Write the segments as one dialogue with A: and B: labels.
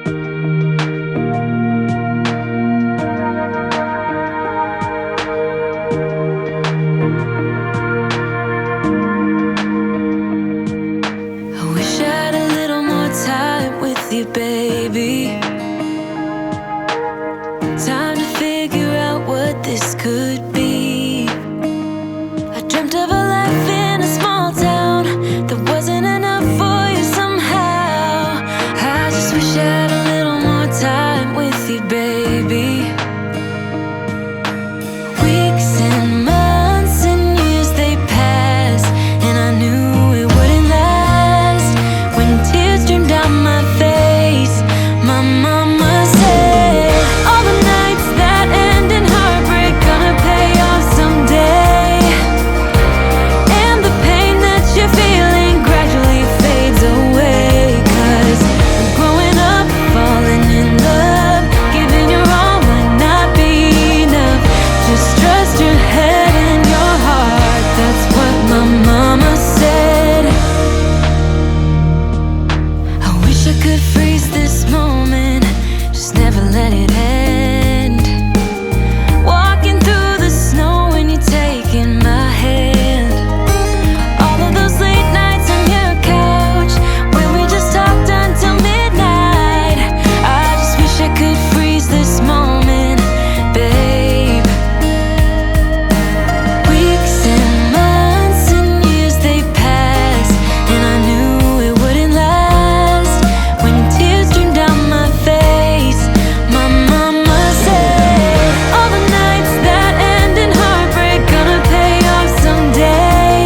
A: I wish I had a little more time with you, baby. Time to figure out what this could be. I dreamt of a life in a small town that wasn't enough for you somehow. I just wish I had a little more time with you, baby. Weeks and months and years they pass, and I knew it wouldn't last. When tears streamed down my face, my mama said, all the nights that end in heartbreak gonna pay off someday. And the pain that you're feeling gradually fades away. 'Cause growing up, falling in love, giving your all might not be enough. Just trust your head and your heart, that's what my mama said. I wish I could freeze this moment, just never let it end. Walking through the snow when you're taking my hand. All of those late nights on your couch when we just talked until midnight. I just wish I could freeze this moment, babe. Weeks and months and years they pass, and I knew it wouldn't last. When tears streamed down my face, my mama said, all the nights that end in heartbreak gonna pay off someday.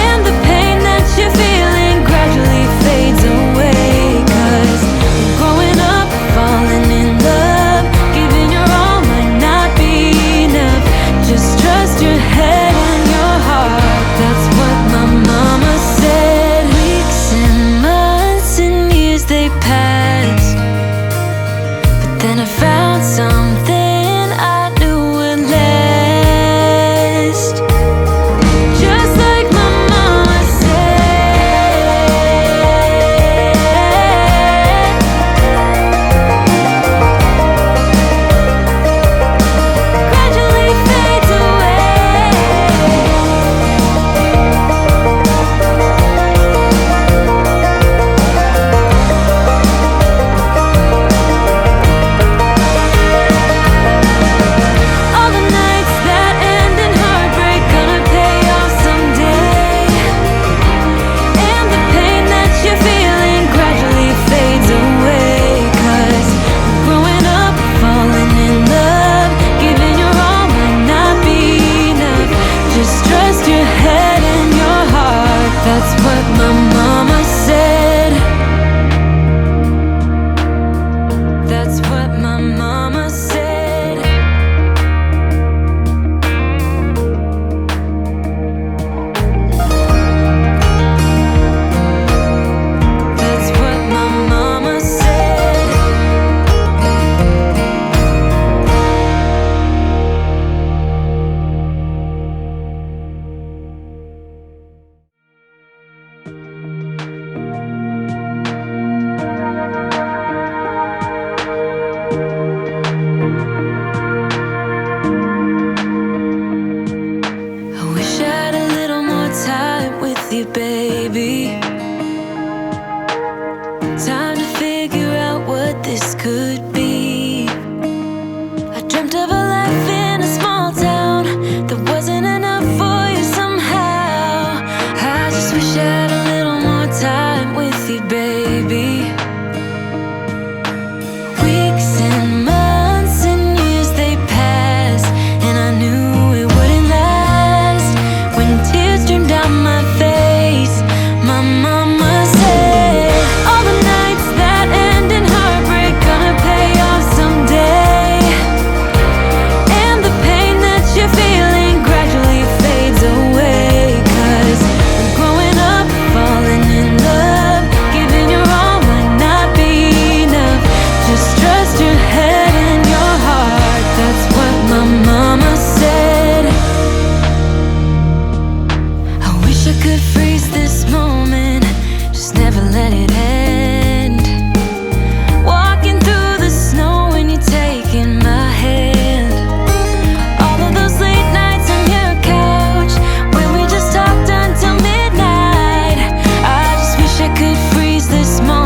A: And the pain that you're feeling gradually fades away. 'Cause growing up, falling in love, giving your all might not be enough. Just trust your head and your heart, that's what my mama said. Weeks and months and years they passed, but then I found something I knew would last. Just like my mama said, gradually fades away. All the nights that end in heartbreak gonna pay off someday. And the pain that you're feeling gradually fades away. 'Cause growing up, falling in love, giving your all might not be enough. Just trust your head and your heart, that's what my mama said. That's what my mama said. That's what my mama said. I wish I had a little more time with you, baby. Time to figure out what this could be. I dreamt of a life in a small town that wasn't enough for you somehow. I just wish I had a little more time with you, baby. Weeks and months and years they pass, and I knew it wouldn't last. When tears streamed down my face, my mama said, all the nights that end this moment.